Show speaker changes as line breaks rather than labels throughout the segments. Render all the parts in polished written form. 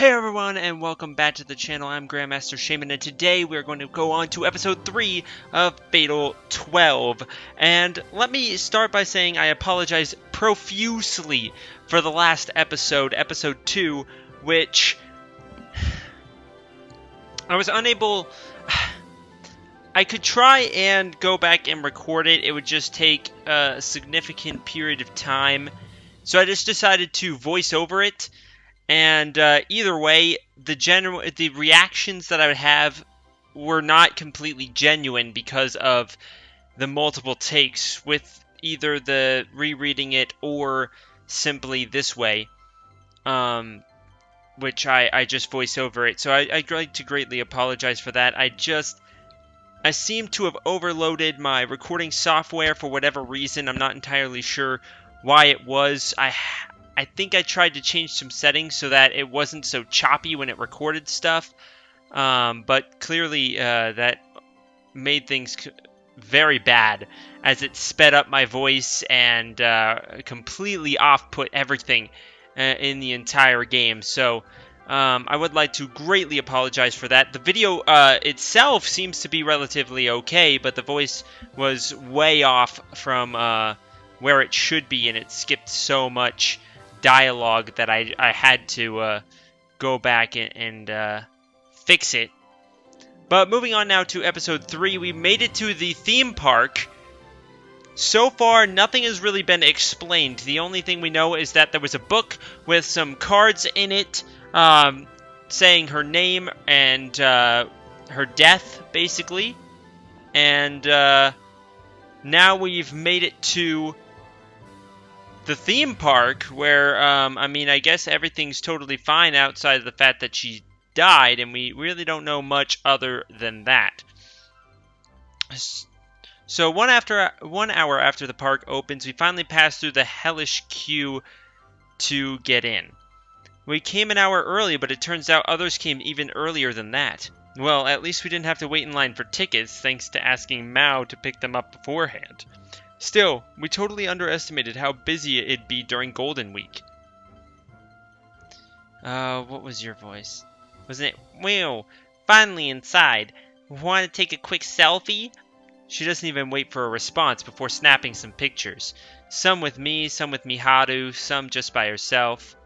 Hey everyone, and welcome back to the channel. I'm Grandmaster Shaymin, and today we're going to go on to episode 3 of Fatal 12. And let me start by saying I apologize profusely for the last episode, episode 2, which I was unable... I could try and go back and record it. It would just take a significant period of time. So I just decided to voice over it. And either way, the reactions that I would have were not completely genuine because of the multiple takes with either the rereading it or simply this way, which I just voice over it. So I'd like to greatly apologize for that. I seem to have overloaded my recording software for whatever reason. I'm not entirely sure why it was. I think I tried to change some settings so that it wasn't so choppy when it recorded stuff, but clearly that made things very bad as it sped up my voice and completely off-put everything in the entire game. So I would like to greatly apologize for that. The video itself seems to be relatively okay, but the voice was way off from where it should be, and it skipped so much dialogue that I had to go back and fix it. But moving on now to episode 3, we made it to the theme park. So far, nothing has really been explained. The only thing we know is that there was a book with some cards in it saying her name and her death, basically. And now we've made it to the theme park, where, I mean, I guess everything's totally fine outside of the fact that she died, and we really don't know much other than that. So 1 hour after the park opens, we finally pass through the hellish queue to get in. We came an hour early, but it turns out others came even earlier than that. Well, at least we didn't have to wait in line for tickets, thanks to asking Mao to pick them up beforehand. Still, we totally underestimated how busy it'd be during Golden Week. What was your voice? Wasn't it, "Well, finally inside. Want to take a quick selfie?" She doesn't even wait for a response before snapping some pictures. Some with me, some with Miharu, some just by herself.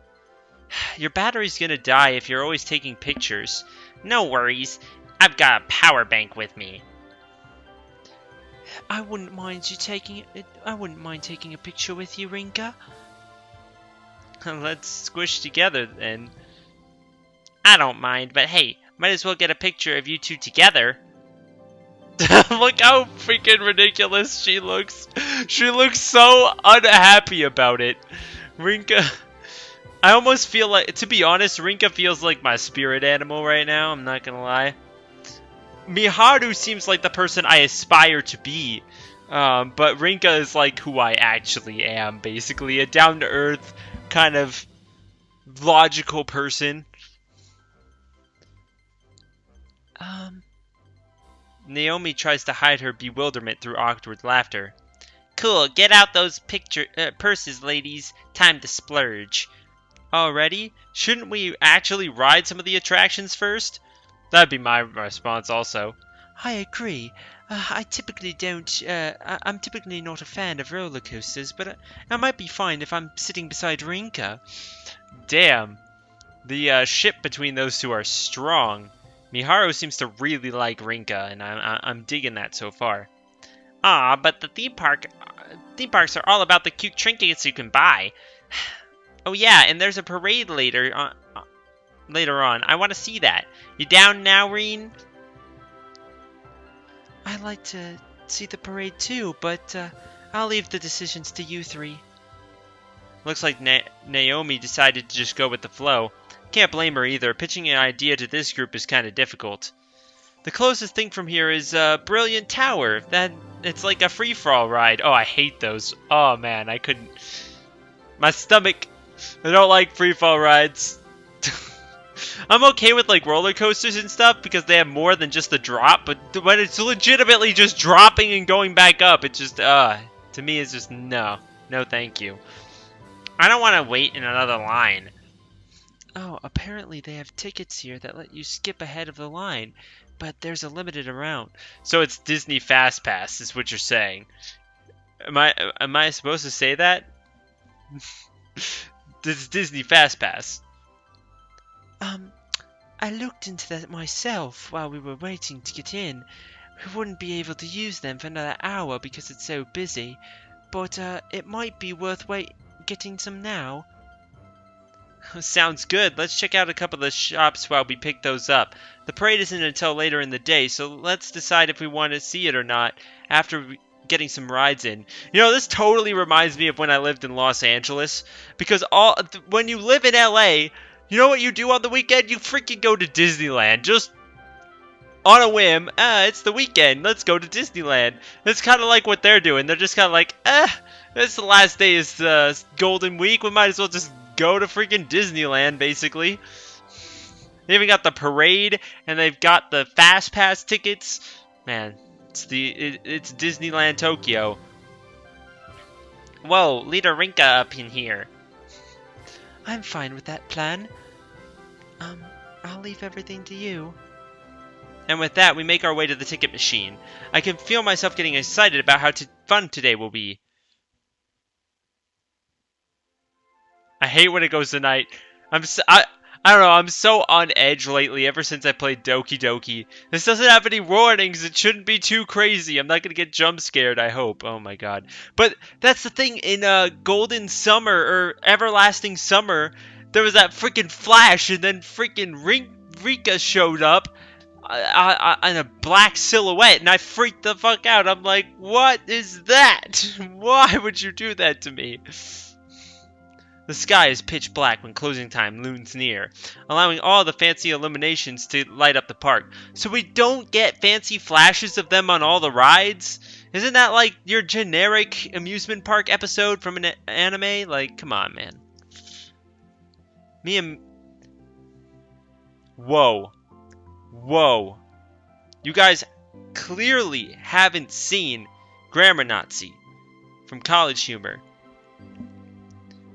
Your battery's gonna die if you're always taking pictures. No worries. I've got a power bank with me. I wouldn't mind taking a picture with you, Rinka. Let's squish together then. I don't mind, but hey, might as well get a picture of you two together. Look how freaking ridiculous she looks. She looks so unhappy about it. Rinka, I almost feel like, to be honest, Rinka feels like my spirit animal right now, I'm not gonna lie. Miharu seems like the person I aspire to be, but Rinka is like who I actually am, basically. A down-to-earth, kind of logical person. Naomi tries to hide her bewilderment through awkward laughter. Cool, get out those purses, ladies. Time to splurge. Already? Shouldn't we actually ride some of the attractions first? That'd be my response also. I agree. I'm typically not a fan of roller coasters, but I might be fine if I'm sitting beside Rinka. Damn. The ship between those two are strong. Miharu seems to really like Rinka, and I'm digging that so far. Ah, but the theme parks are all about the cute trinkets you can buy. Oh yeah, and there's a parade later on. I want to see that. You down now, Reen? I'd like to see the parade too, but I'll leave the decisions to you three. Looks like Naomi decided to just go with the flow. Can't blame her either. Pitching an idea to this group is kind of difficult. The closest thing from here is Brilliant Tower. It's like a free-for-all ride. Oh, I hate those. Oh man, I couldn't. My stomach. I don't like free-fall rides. I'm okay with like roller coasters and stuff because they have more than just a drop, but when it's legitimately just dropping and going back up, it's just to me it's just no thank you. I don't want to wait in another line. Oh, apparently they have tickets here that let you skip ahead of the line, but there's a limited amount. So it's Disney Fast Pass, is what you're saying. Am I supposed to say that? This is Disney Fast Pass. Um, I looked into that myself while we were waiting to get in. We wouldn't be able to use them for another hour because it's so busy, but it might be worth getting some now. Sounds good. Let's check out a couple of the shops while we pick those up. The parade isn't until later in the day, so let's decide if we want to see it or not after getting some rides in. You know, this totally reminds me of when I lived in Los Angeles, because when you live in LA, you know what you do on the weekend? You freaking go to Disneyland. Just on a whim. It's the weekend. Let's go to Disneyland. It's kind of like what they're doing. They're just kind of like, it's the last day is Golden Week. We might as well just go to freaking Disneyland, basically. They even got the parade, and they've got the Fast Pass tickets. Man, it's Disneyland Tokyo. Whoa, Leader Rinka up in here. I'm fine with that plan. I'll leave everything to you. And with that, we make our way to the ticket machine. I can feel myself getting excited about how fun today will be. I hate when it goes to night. I don't know, I'm so on edge lately ever since I played Doki Doki. This doesn't have any warnings. It shouldn't be too crazy. I'm not going to get jump scared, I hope. Oh my god. But that's the thing, in Golden Summer or Everlasting Summer, there was that freaking flash and then freaking Rika showed up in a black silhouette and I freaked the fuck out. I'm like, what is that? Why would you do that to me? The sky is pitch black when closing time looms near, allowing all the fancy illuminations to light up the park. So we don't get fancy flashes of them on all the rides? Isn't that like your generic amusement park episode from an anime? Like, come on, man. Whoa. Whoa. You guys clearly haven't seen Grammar Nazi from College Humor.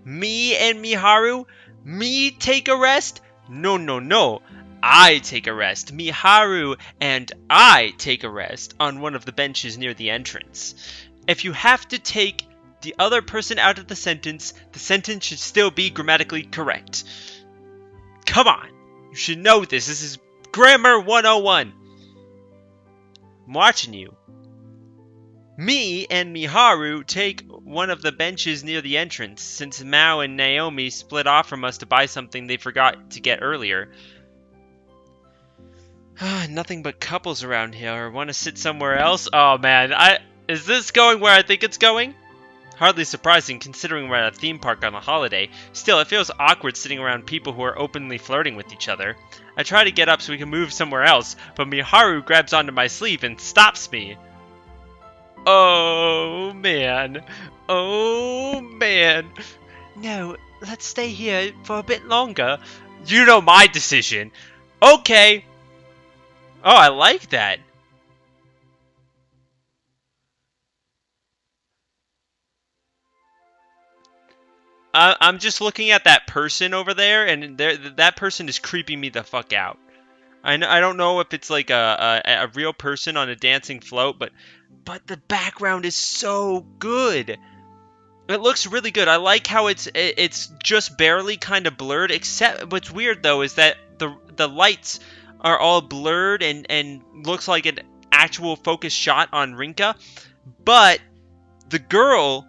Me and Miharu? Me take a rest? No, no, no. I take a rest. Miharu and I take a rest on one of the benches near the entrance. If you have to take the other person out of the sentence should still be grammatically correct. Come on. You should know this. This is Grammar 101. I'm watching you. Me and Miharu take one of the benches near the entrance, since Mao and Naomi split off from us to buy something they forgot to get earlier. Nothing but couples around here. Want to sit somewhere else? Oh man, is this going where I think it's going? Hardly surprising considering we're at a theme park on a holiday. Still, it feels awkward sitting around people who are openly flirting with each other. I try to get up so we can move somewhere else, but Miharu grabs onto my sleeve and stops me. Oh, man. Oh, man. No, let's stay here for a bit longer. You know my decision. Okay. Oh, I like that. I'm just looking at that person over there, and that person is creeping me the fuck out. I don't know if it's like a real person on a dancing float, but the background is so good. It looks really good. I like how it's just barely kind of blurred. Except what's weird though is that the lights are all blurred and looks like an actual focus shot on Rinka, but the girl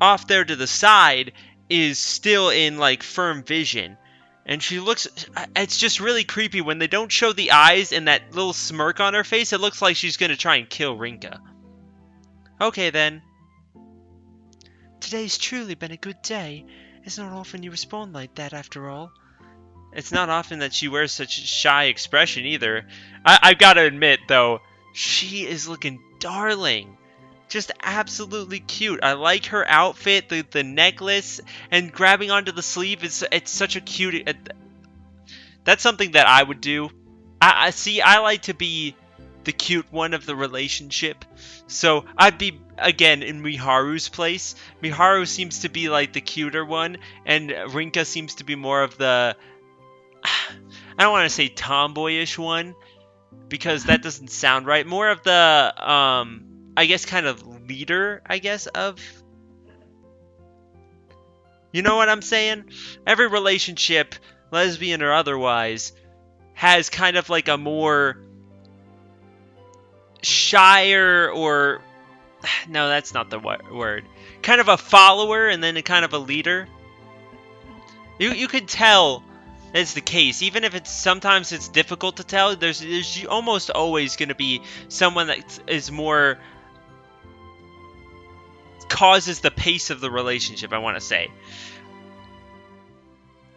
off there to the side is still in like firm vision. And she looks, it's just really creepy when they don't show the eyes and that little smirk on her face. It looks like she's going to try and kill Rinka. Okay then. Today's truly been a good day. It's not often you respond like that after all. It's not often that she wears such a shy expression either. I've got to admit though, she is looking darling. Just absolutely cute. I like her outfit, the necklace, and grabbing onto the sleeve. It's such a cute. That's something that I would do. I see. I like to be the cute one of the relationship, so I'd be again in Miharu's place. Miharu seems to be like the cuter one, and Rinka seems to be more of the I don't want to say tomboyish one because that doesn't sound right. More of the I guess kind of leader, I guess, of, you know what I'm saying? Every relationship, lesbian or otherwise, has kind of like a more shyer or no, that's not the word. Kind of a follower and then a kind of a leader. You can tell it's the case, even if sometimes it's difficult to tell. There's almost always going to be someone that is more causes the pace of the relationship, I want to say.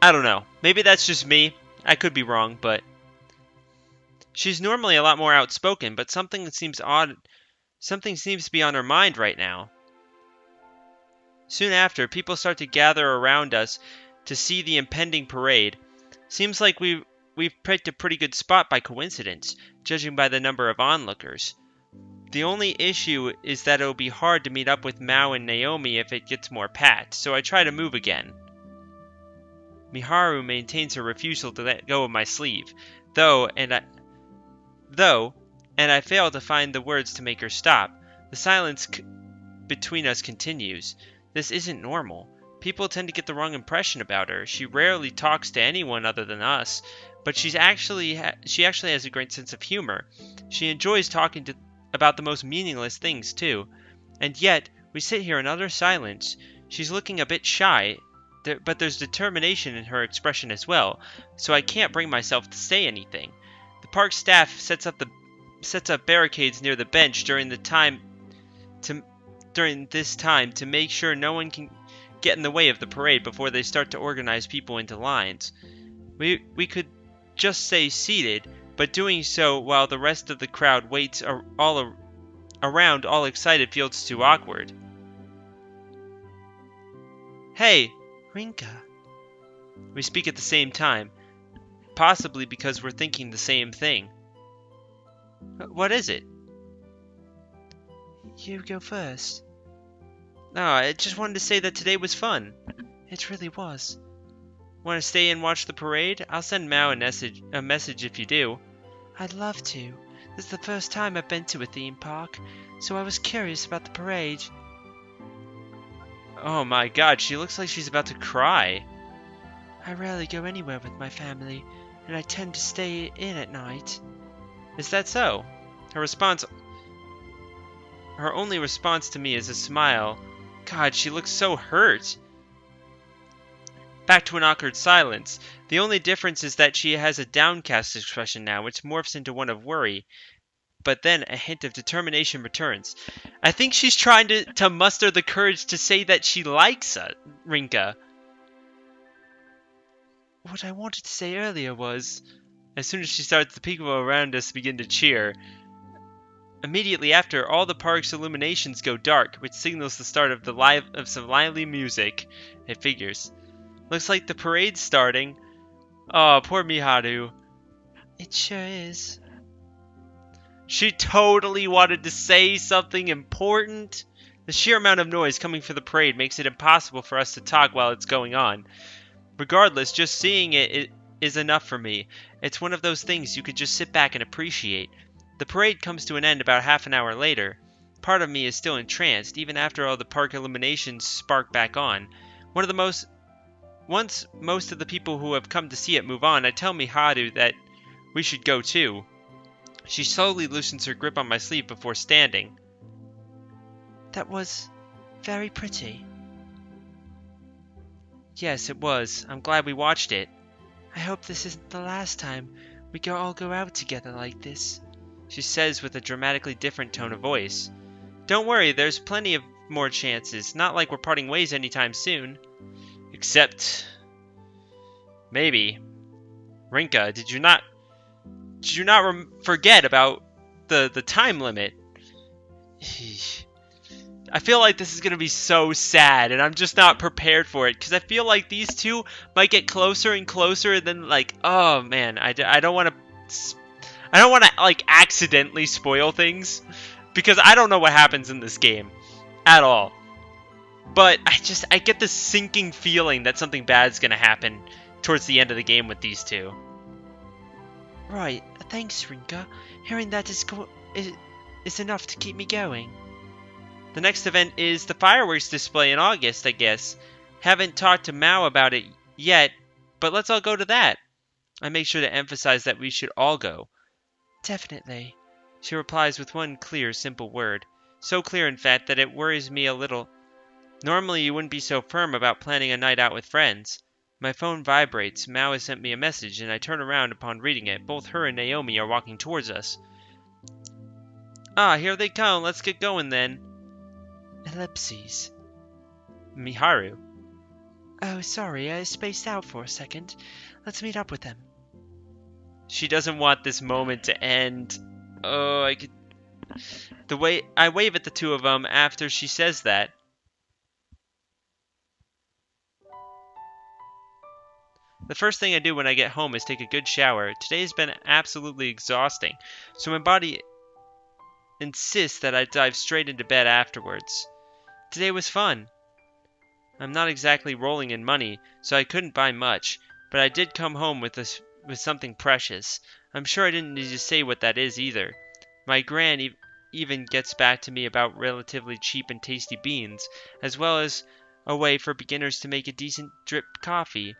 I don't know. Maybe that's just me. I could be wrong, but she's normally a lot more outspoken, but something seems odd. Something seems to be on her mind right now. Soon after, people start to gather around us to see the impending parade. Seems like we've picked a pretty good spot by coincidence, judging by the number of onlookers. The only issue is that it'll be hard to meet up with Mao and Naomi if it gets more packed, so I try to move again. Miharu maintains her refusal to let go of my sleeve, though, and I fail to find the words to make her stop. The silence between us continues. This isn't normal. People tend to get the wrong impression about her. She rarely talks to anyone other than us, but she actually has a great sense of humor. She enjoys talking about the most meaningless things too. And yet, we sit here in utter silence. She's looking a bit shy, but there's determination in her expression as well, so I can't bring myself to say anything. The park staff sets up barricades near the bench during this time to make sure no one can get in the way of the parade before they start to organize people into lines. We could just stay seated, but doing so while the rest of the crowd waits all excited feels too awkward. Hey, Rinka. We speak at the same time, possibly because we're thinking the same thing. What is it? You go first. No, I just wanted to say that today was fun. It really was. Want to stay and watch the parade? I'll send Mao a message if you do. I'd love to. This is the first time I've been to a theme park, so I was curious about the parade. Oh my god, she looks like she's about to cry. I rarely go anywhere with my family, and I tend to stay in at night. Is that so? Her only response to me is a smile. God, she looks so hurt. Back to an awkward silence. The only difference is that she has a downcast expression now, which morphs into one of worry. But then a hint of determination returns. I think she's trying to muster the courage to say that she likes Rinka. What I wanted to say earlier was, as soon as she starts, the people around us begin to cheer. Immediately after, all the park's illuminations go dark, which signals the start of some lively music. It figures. Looks like the parade's starting. Oh, poor Miharu. It sure is. She totally wanted to say something important. The sheer amount of noise coming from the parade makes it impossible for us to talk while it's going on. Regardless, just seeing it is enough for me. It's one of those things you could just sit back and appreciate. The parade comes to an end about half an hour later. Part of me is still entranced, even after all the park illuminations spark back on. Once most of the people who have come to see it move on, I tell Miharu that we should go too. She slowly loosens her grip on my sleeve before standing. That was very pretty. Yes, it was. I'm glad we watched it. I hope this isn't the last time we all go out together like this, she says with a dramatically different tone of voice. Don't worry, there's plenty of more chances. Not like we're parting ways anytime soon. Except maybe. Rinka, did you not forget about the time limit? I feel like this is going to be so sad, and I'm just not prepared for it, because I feel like these two might get closer and closer, and then, like, oh, man, I don't want to, like, accidentally spoil things, because I don't know what happens in this game. at all. But I get this sinking feeling that something bad's gonna happen towards the end of the game with these two.
Right, thanks, Rinka. Hearing that is enough to keep me going.
The next event is the fireworks display in August, I guess. Haven't talked to Mao about it yet, but let's all go to that. I make sure to emphasize that we should all go.
Definitely.
She replies with one clear, simple word. So clear, in fact, that it worries me a little. Normally, you wouldn't be so firm about planning a night out with friends. My phone vibrates. Mao has sent me a message, and I turn around upon reading it. Both her and Naomi are walking towards us. Ah, here they come. Let's get going then.
Ellipses.
Miharu.
Oh, sorry, I spaced out for a second. Let's meet up with them.
She doesn't want this moment to end. Oh, I could... The way I wave at the two of them after she says that. The first thing I do when I get home is take a good shower. Today's been absolutely exhausting, so my body insists that I dive straight into bed afterwards. Today was fun. I'm not exactly rolling in money, so I couldn't buy much, but I did come home with something precious. I'm sure I didn't need to say what that is either. My gran even gets back to me about relatively cheap and tasty beans, as well as a way for beginners to make a decent drip coffee.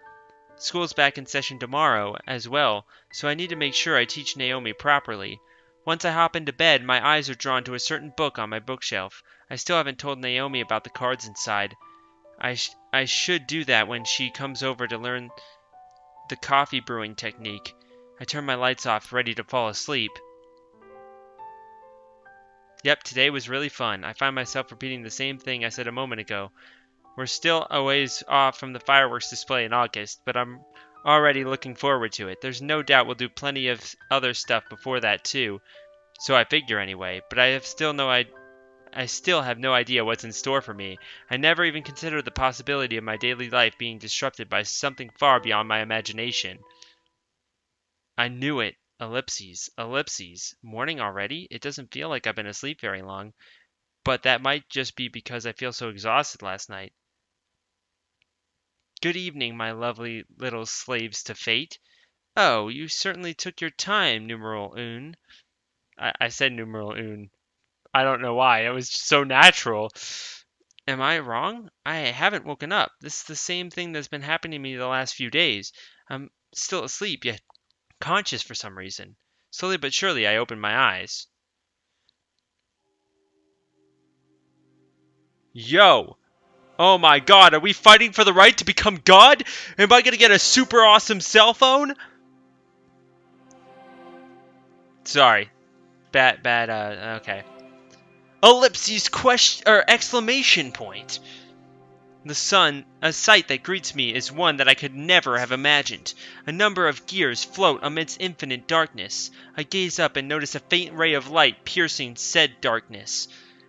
School's back in session tomorrow as well, so I need to make sure I teach Naomi properly. Once I hop into bed, my eyes are drawn to a certain book on my bookshelf. I still haven't told Naomi about the cards inside. I should do that when she comes over to learn the coffee brewing technique. I turn my lights off, ready to fall asleep. Yep, today was really fun. I find myself repeating the same thing I said a moment ago. We're still a ways off from the fireworks display in August, but I'm already looking forward to it. There's no doubt we'll do plenty of other stuff before that too, so I figure anyway, but I still have no idea what's in store for me. I never even considered the possibility of my daily life being disrupted by something far beyond my imagination. I knew it. Ellipses. Ellipses. Morning already? It doesn't feel like I've been asleep very long, but that might just be because I feel so exhausted last night. Good evening, my lovely little slaves to fate. Oh, you certainly took your time, numeral un. I said numeral un. I don't know why. It was just so natural. Am I wrong? I haven't woken up. This is the same thing that's been happening to me the last few days. I'm still asleep, yet conscious for some reason. Slowly but surely, I open my eyes. Yo! Oh my god, are we fighting for the right to become God? Am I gonna get a super awesome cell phone? Sorry. Okay. Ellipses question or exclamation point. The sun, a sight that greets me, is one that I could never have imagined. A number of gears float amidst infinite darkness. I gaze up and notice a faint ray of light piercing said darkness.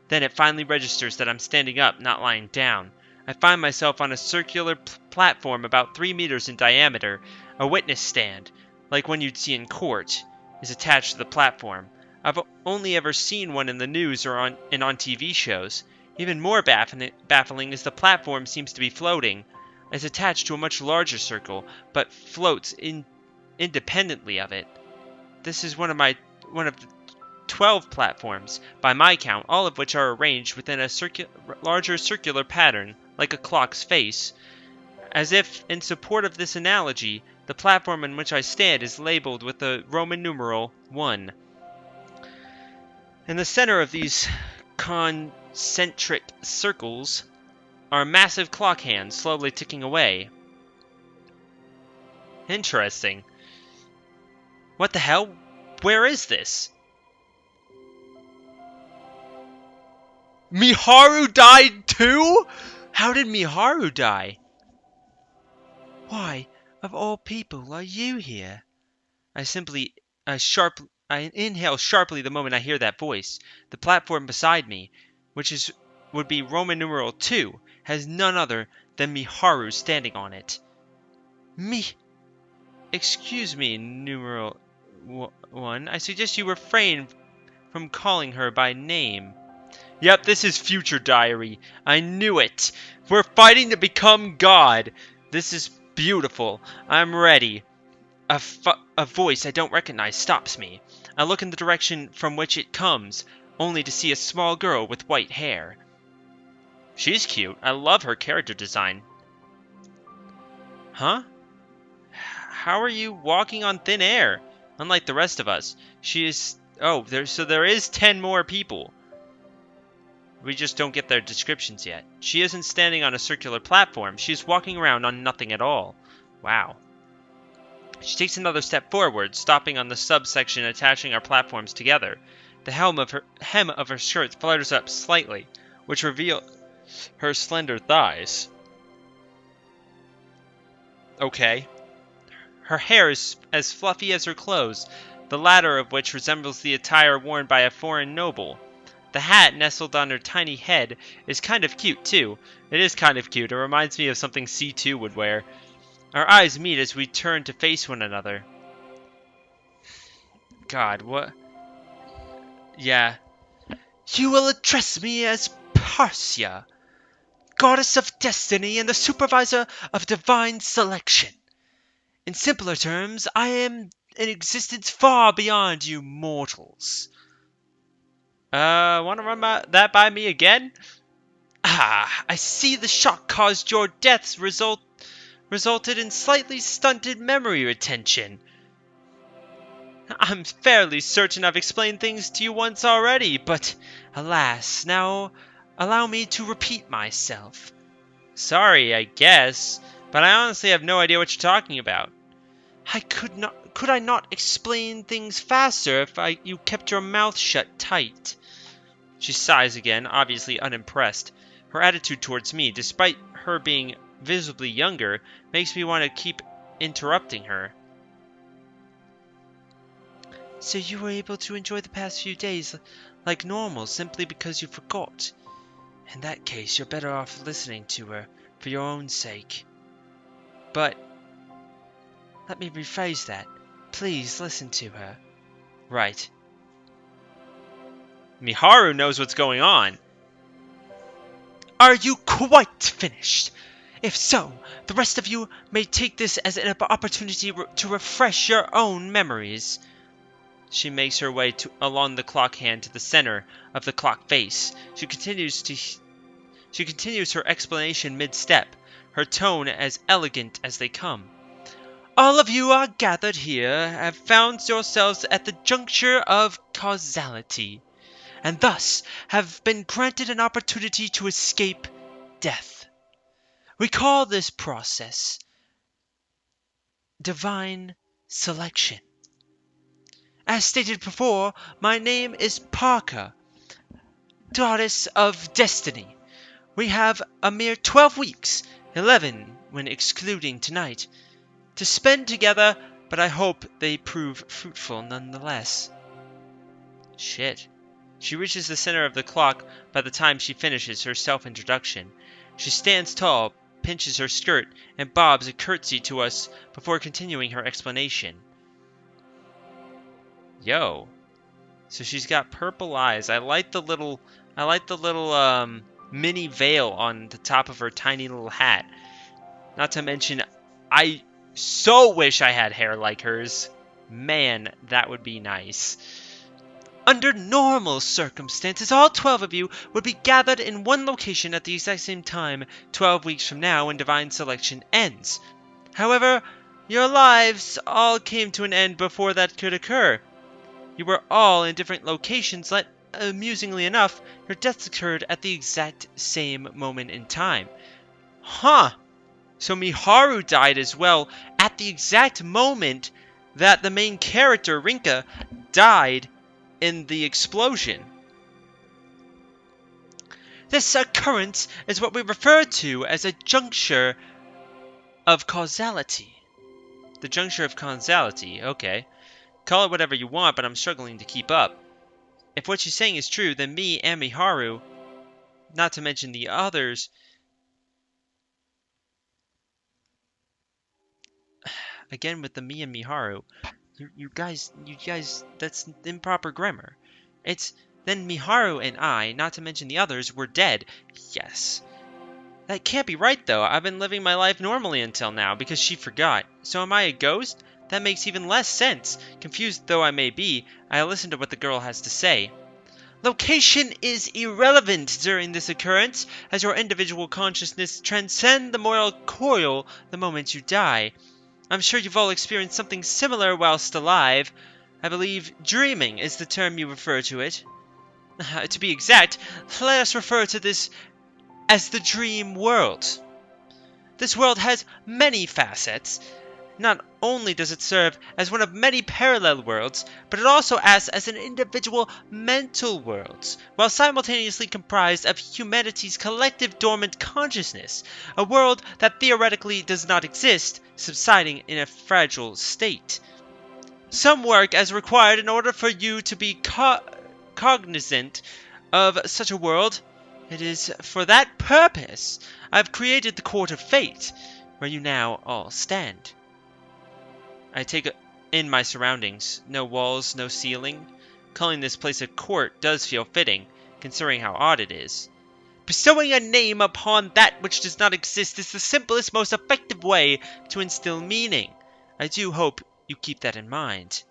Then it finally registers that I'm standing up, not lying down. I find myself on a circular platform about 3 meters in diameter. A witness stand, like one you'd see in court, is attached to the platform. I've only ever seen one in the news or on TV shows. Even more baffling is the platform seems to be floating. It's attached to a much larger circle, but floats independently of it. This is one of the 12 platforms, by my count, all of which are arranged within a larger circular pattern, like a clock's face. As if in support of this analogy, the platform on which I stand is labeled with the Roman numeral 1. In the center of these concentric circles are massive clock hands slowly ticking away. Interesting. What the hell? Where is this? Miharu died too? How did Miharu die?
Why, of all people, are you here?
I inhale sharply the moment I hear that voice. The platform beside me, which would be Roman numeral 2, has none other than Miharu standing on it. Excuse me, numeral 1. I suggest you refrain from calling her by name. Yep, this is future diary. I knew it. We're fighting to become God. This is beautiful. I'm ready. A voice I don't recognize stops me. I look in the direction from which it comes, only to see a small girl with white hair. She's cute. I love her character design. Huh? How are you walking on thin air? Unlike the rest of us, she is... Oh, there is 10 more people. We just don't get their descriptions yet. She isn't standing on a circular platform. She's walking around on nothing at all. Wow. She takes another step forward, stopping on the subsection attaching our platforms together. The hem of her shirt flutters up slightly, which reveals her slender thighs. Okay. Her hair is as fluffy as her clothes, the latter of which resembles the attire worn by a foreign noble. The hat nestled on her tiny head is kind of cute, too. It is kind of cute. It reminds me of something C2 would wear. Our eyes meet as we turn to face one another. God, what? Yeah.
You will address me as Parsia, goddess of destiny and the supervisor of divine selection. In simpler terms, I am an existence far beyond you mortals.
Want to run that by me again?
Ah, I see the shock caused your deaths resulted in slightly stunted memory retention.
I'm fairly certain I've explained things to you once already, but
alas, now allow me to repeat myself.
Sorry, I guess, but I honestly have no idea what you're talking about.
Could I not explain things faster if you kept your mouth shut tight?
She sighs again, obviously unimpressed. Her attitude towards me, despite her being visibly younger, makes me want to keep interrupting her.
So you were able to enjoy the past few days like normal simply because you forgot. In that case, you're better off listening to her for your own sake.
But
let me rephrase that. Please listen to her.
Right. Miharu knows what's going on.
Are you quite finished? If so, the rest of you may take this as an opportunity to refresh your own memories.
She makes her way along the clock hand to the center of the clock face. She continues her explanation mid-step, her tone as elegant as they come.
All of you are gathered here have found yourselves at the juncture of causality, and thus have been granted an opportunity to escape death. We call this process divine selection. As stated before, my name is Parker, goddess of destiny. We have a mere 12 weeks, 11 when excluding tonight, to spend together, but I hope they prove fruitful nonetheless.
Shit. She reaches the center of the clock by the time she finishes her self-introduction. She stands tall, pinches her skirt, and bobs a curtsy to us before continuing her explanation. Yo. So she's got purple eyes. I like the little mini veil on the top of her tiny little hat. Not to mention, I so wish I had hair like hers. Man, that would be nice.
Under normal circumstances, all 12 of you would be gathered in one location at the exact same time 12 weeks from now when divine selection ends. However, your lives all came to an end before that could occur. You were all in different locations, yet, amusingly enough, your deaths occurred at the exact same moment in time.
Huh. So Miharu died as well at the exact moment that the main character, Rinka, died in the explosion.
This occurrence is what we refer to as a juncture of causality.
The juncture of causality, okay. Call it whatever you want, but I'm struggling to keep up. If what she's saying is true, then me and Miharu, not to mention the others... Again with the me and Miharu, you guys, that's improper grammar. It's
Then Miharu and I, not to mention the others, were dead. Yes. That can't be right, though. I've been living my life normally until now, because she forgot. So am I a ghost? That makes even less sense. Confused though I may be, I listen to what the girl has to say. Location is irrelevant during this occurrence, as your individual consciousness transcends the moral coil the moment you die. I'm sure you've all experienced something similar whilst alive. I believe dreaming is the term you refer to it. To be exact, let us refer to this as the dream world. This world has many facets. Not only does it serve as one of many parallel worlds, but it also acts as an individual mental world, while simultaneously comprised of humanity's collective dormant consciousness, a world that theoretically does not exist, subsiding in a fragile state. Some work as required in order for you to be cognizant of such a world. It is for that purpose I've created the Court of Fate, where you now all stand. I take in my surroundings. No walls, no ceiling. Calling this place a court does feel fitting, considering how odd it is. Bestowing a name upon that which does not exist is the simplest, most effective way to instill meaning. I do hope you keep that in mind.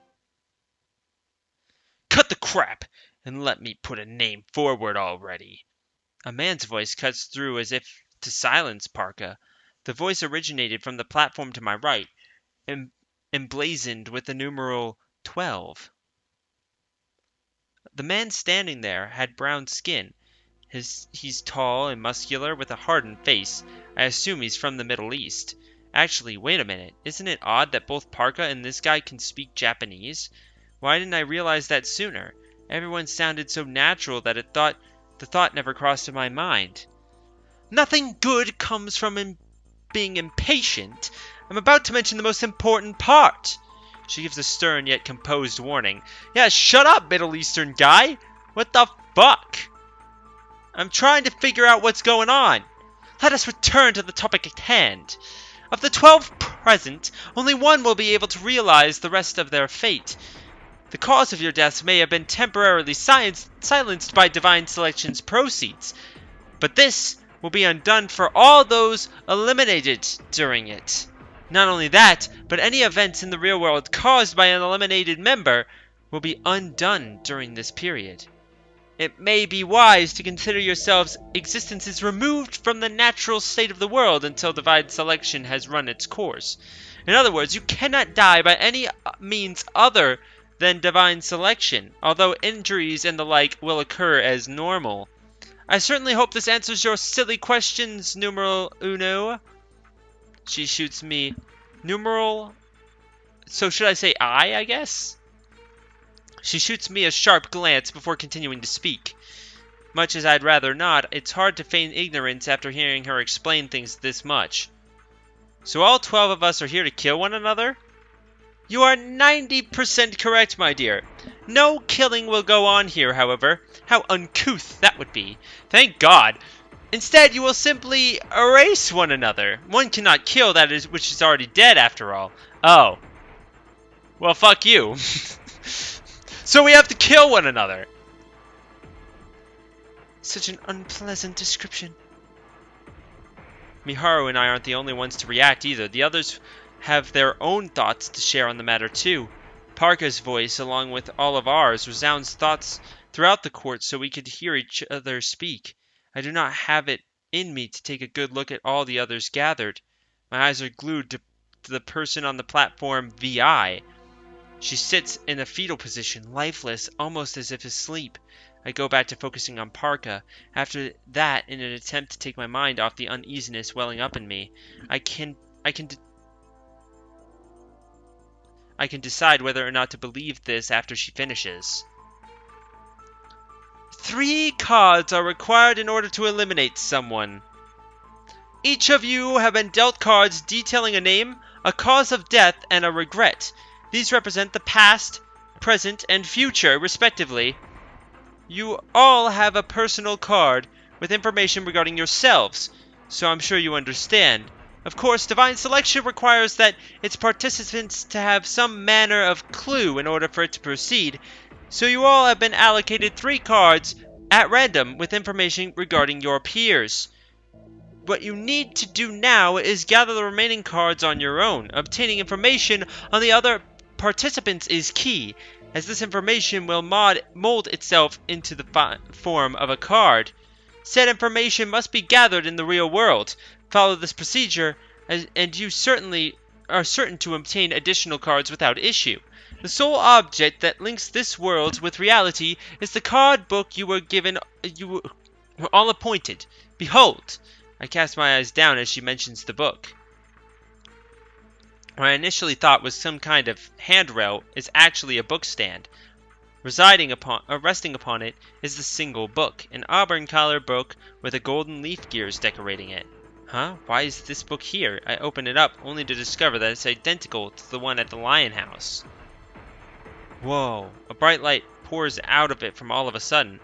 Cut the crap, and let me put a name forward already. A man's voice cuts through as if to silence Parka. The voice originated from the platform to my right, emblazoned with the numeral 12. The man standing there had brown skin. He's tall and muscular with a hardened face. I assume he's from the Middle East. Actually, wait a minute. Isn't it odd that both Parka and this guy can speak Japanese? Why didn't I realize that sooner? Everyone sounded so natural that the thought never crossed my mind. Nothing good comes from being impatient. I'm about to mention the most important part. She gives a stern yet composed warning. Yeah, shut up, Middle Eastern guy. What the fuck? I'm trying to figure out what's going on. Let us return to the topic at hand. Of the 12 present, only one will be able to realize the rest of their fate. The cause of your deaths may have been temporarily silenced by divine selection's proceeds, but this will be undone for all those eliminated during it. Not only that, but any events in the real world caused by an eliminated member will be undone during this period. It may be wise to consider yourselves' existences removed from the natural state of the world until divine selection has run its course. In other words, you cannot die by any means other than divine selection, although injuries and the like will occur as normal. I certainly hope this answers your silly questions, numeral uno. She shoots me. Numeral... So should I say I guess? She shoots me a sharp glance before continuing to speak. Much as I'd rather not, it's hard to feign ignorance after hearing her explain things this much. So all 12 of us are here to kill one another? You are 90% correct, my dear. No killing will go on here, however. How uncouth that would be. Thank God. Instead, you will simply erase one another. One cannot kill that which is already dead, after all. Oh. Well, fuck you. So we have to kill one another. Such an unpleasant description. Miharu and I aren't the only ones to react either. The others have their own thoughts to share on the matter too. Parka's voice, along with all of ours, resounds thoughts throughout the court so we could hear each other speak. I do not have it in me to take a good look at all the others gathered. My eyes are glued to the person on the platform VI. She sits in a fetal position, lifeless, almost as if asleep. I go back to focusing on Parka. After that, in an attempt to take my mind off the uneasiness welling up in me, I can decide whether or not to believe this after she finishes. 3 cards are required in order to eliminate someone. Each of you have been dealt cards detailing a name, a cause of death, and a regret. These represent the past, present, and future, respectively. You all have a personal card with information regarding yourselves, so I'm sure you understand. Of course, divine selection requires that its participants to have some manner of clue in order for it to proceed. So you all have been allocated 3 cards at random with information regarding your peers. What you need to do now is gather the remaining cards on your own. Obtaining information on the other participants is key, as this information will mold itself into the form of a card. Said information must be gathered in the real world. Follow this procedure, and you certainly are certain to obtain additional cards without issue. The sole object that links this world with reality is the card book you were given. You were all appointed. Behold! I cast my eyes down as she mentions the book. What I initially thought was some kind of handrail is actually a book stand. Resting upon it is the single book, an auburn-colored book with a golden leaf gears decorating it. Huh? Why is this book here? I open it up, only to discover that it's identical to the one at the Lion House. Whoa, a bright light pours out of it from all of a sudden.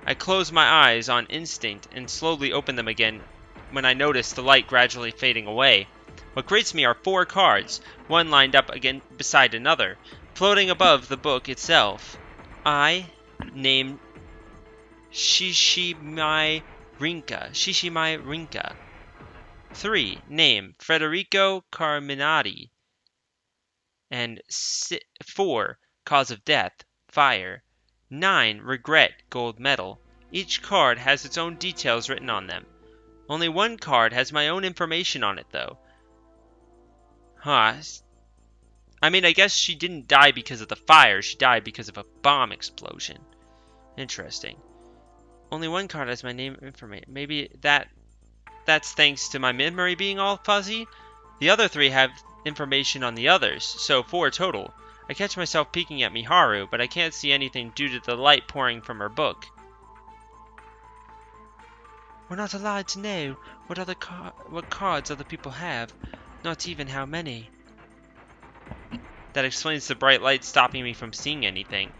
I close my eyes on instinct and slowly open them again when I notice the light gradually fading away. What greets me are 4 cards, one lined up again beside another, floating above the book itself. I name Shishimai Rinka. 3. Name Federico Carminati. And 4. Cause of death, fire. 9. Regret, gold medal. Each card has its own details written on them. Only one card has my own information on it, though. Huh. I mean, I guess she didn't die because of the fire. She died because of a bomb explosion. Interesting. Only one card has my name information. Maybe that's thanks to my memory being all fuzzy? The other 3 have information on the others, so 4 total. I catch myself peeking at Miharu, but I can't see anything due to the light pouring from her book. We're not allowed to know what cards other people have, not even how many. That explains the bright light stopping me from seeing anything.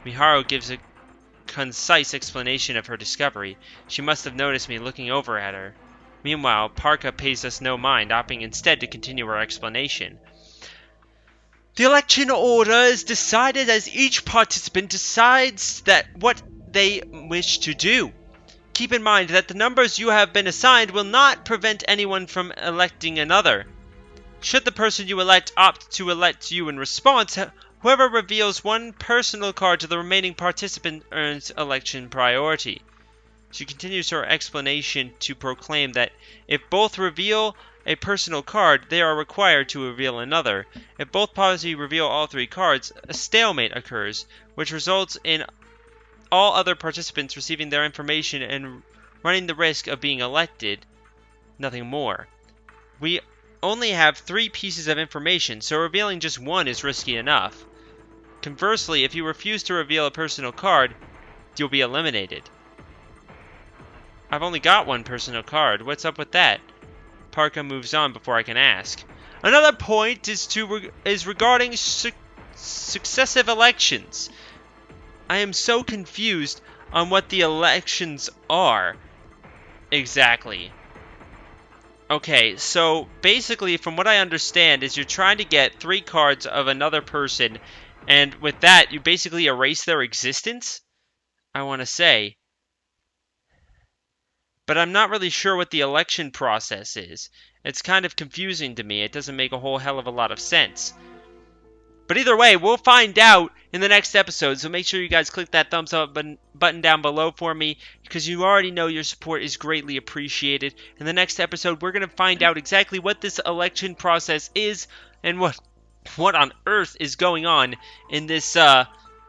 Miharu gives a concise explanation of her discovery. She must have noticed me looking over at her. Meanwhile, Parka pays us no mind, opting instead to continue her explanation. The election order is decided as each participant decides what they wish to do. Keep in mind that the numbers you have been assigned will not prevent anyone from electing another. Should the person you elect opt to elect you in response, whoever reveals one personal card to the remaining participant earns election priority. She continues her explanation to proclaim that if both reveal a personal card, they are required to reveal another. If both parties reveal all 3 cards, a stalemate occurs, which results in all other participants receiving their information and running the risk of being elected. Nothing more. We only have 3 pieces of information, so revealing just one is risky enough. Conversely, if you refuse to reveal a personal card, you'll be eliminated. I've only got 1 personal card. What's up with that? Parka moves on before I can ask. Another point is regarding successive elections. I am so confused on what the elections are. Exactly. Okay, so basically from what I understand is you're trying to get 3 cards of another person, and with that you basically erase their existence, I want to say. But I'm not really sure what the election process is. It's kind of confusing to me. It doesn't make a whole hell of a lot of sense. But either way, we'll find out in the next episode, so make sure you guys click that thumbs up button down below for me, because you already know your support is greatly appreciated. In the next episode, we're going to find out exactly what this election process is, and what on earth is going on in this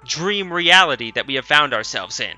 dream reality that we have found ourselves in.